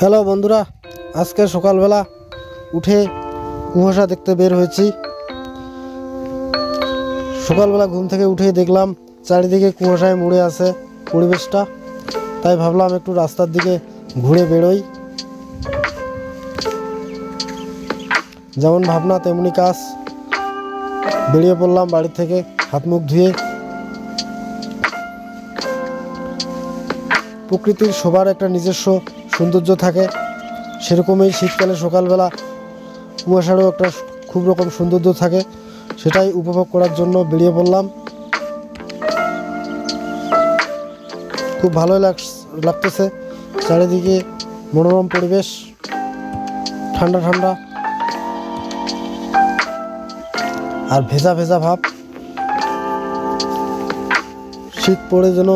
Hello বন্ধুরা, আজকে সকালবেলা উঠে কুয়াশা দেখতে বের হয়েছি। সকালবেলা ঘুম থেকে উঠেই দেখলাম চারিদিকে কুয়াশায় মুড়ে আছে পরিবেশটা, তাই ভাবলাম একটু রাস্তার দিকে ঘুরে বেরোই। যেমন ভাবনা তেমনি কাজ, বেরিয়ে পড়লাম বাড়ি থেকে হাত মুখ ধুয়ে। প্রকৃতির সবার একটা নিজস্ব সৌন্দর্য থাকে, সেরকমই শীতকালে সকালবেলা কুয়াশারও একটা খুব রকম সৌন্দর্য থাকে, সেটাই উপভোগ করার জন্য বেরিয়ে পড়লাম। খুব ভালোই লাগতেছে, চারিদিকে মনোরম পরিবেশ, ঠান্ডা ঠান্ডা আর ভেজা ভেজা ভাব। শীত পড়ে যেন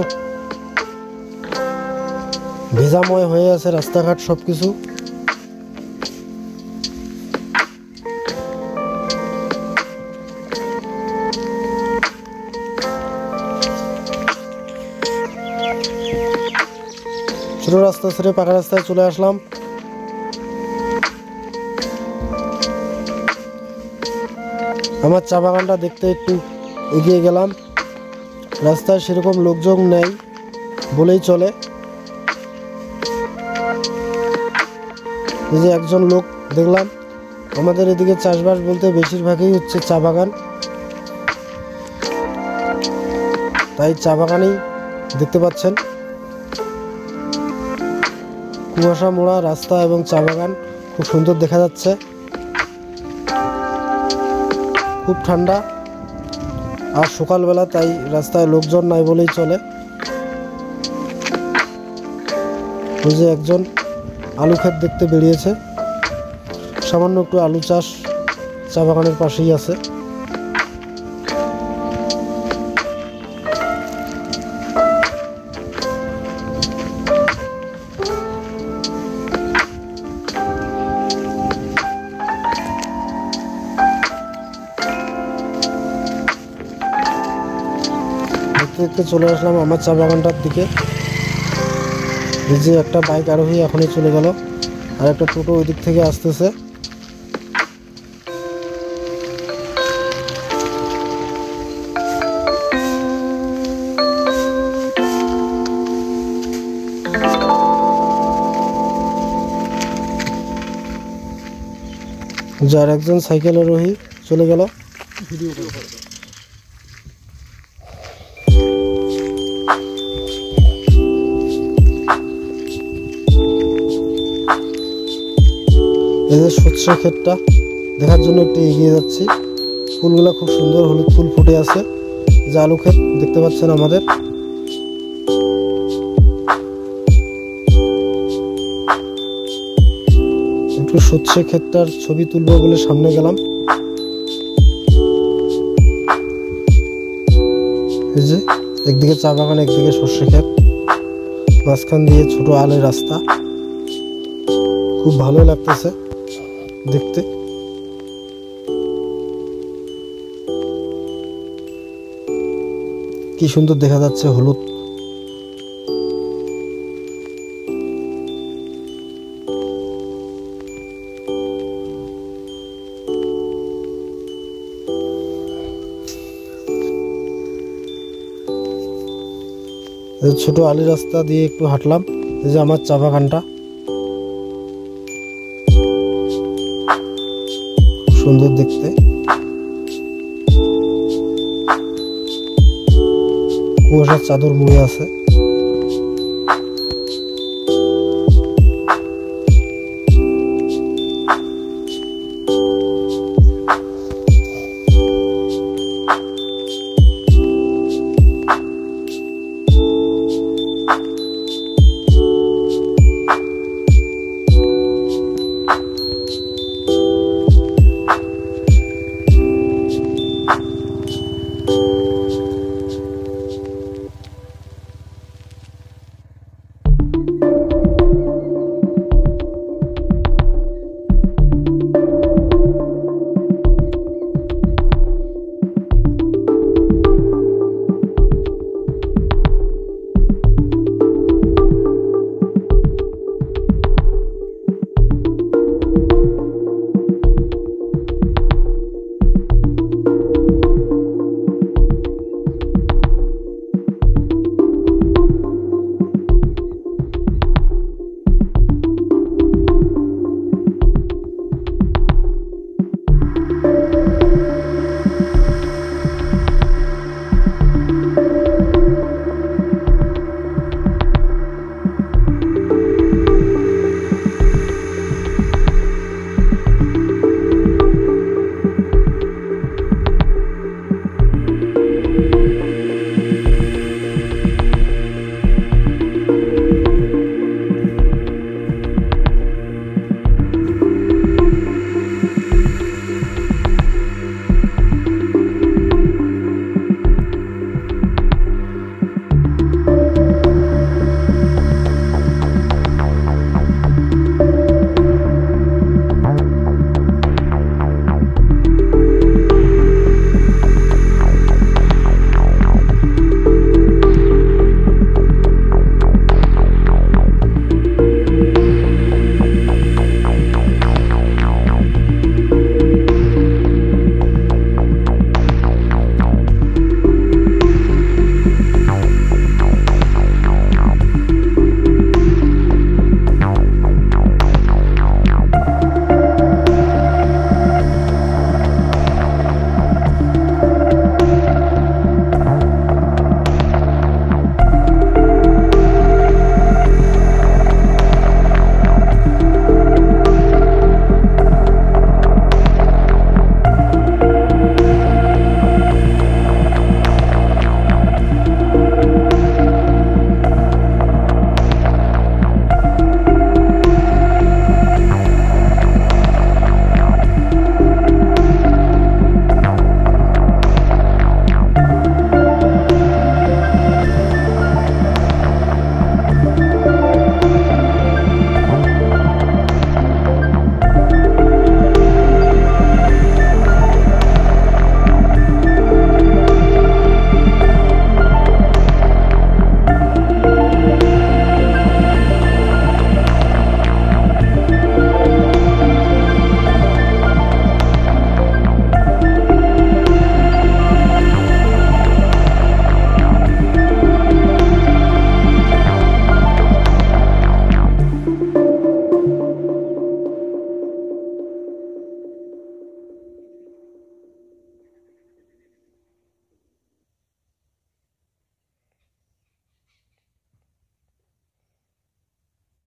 ভেজাময় হয়ে আছে রাস্তাঘাট সবকিছু। ছোট রাস্তা ছেড়ে পাকা রাস্তায় চলে আসলাম। আমার চা বাগানটা দেখতে একটু এগিয়ে গেলাম। রাস্তায় সেরকম লোকজন নেই বলেই চলে। এই যে একজন লোক দেখলাম। আমাদের এদিকে চাষবাস বলতে বেশিরভাগই হচ্ছে চা বাগান, তাই চা বাগানই দেখতে পাচ্ছেন। কুয়াশা মোড়া রাস্তা এবং চা বাগান খুব সুন্দর দেখা যাচ্ছে। খুব ঠান্ডা আর সকালবেলা, তাই রাস্তায় লোকজন নাই বলেই চলে। ওই যে একজন আলু ক্ষেত দেখতে বেরিয়েছে, সামান্য একটু আলু চাষ চা বাগানের পাশেই আছে। দেখতে দেখতে চলে আসলাম আমার চা বাগানটার দিকে। এই যে একটা বাইক আরোহী এখনই চলে গেল, আর একটা টোটো ওই দিক থেকে আসতেছে। যার একজন সাইকেল আরোহী চলে গেল। ভিডিও করে এই যে সর্ষে ক্ষেতটা দেখার জন্য একটু এগিয়ে যাচ্ছি। ফুলগুলো খুব সুন্দর, হলুদ ফুল ফুটে আছে। যে আলু ক্ষেত দেখতে পাচ্ছেন আমাদের। একটু সর্ষে ক্ষেতটার ছবি তুলবো বলে সামনে গেলাম। এই যে একদিকে চা বাগান, একদিকে সর্ষে ক্ষেত, মাঝখান দিয়ে ছোট আলের রাস্তা। খুব ভালো লাগতেছে দেখতে। কি সুন্দর দেখা যাচ্ছে হলুদ। ছোট আলি রাস্তা দিয়ে একটু হাঁটলাম। এই যে আমার চা বাগানটা সুন্দর দেখতে। কুয়াশার চাদর মুড়ে আছে।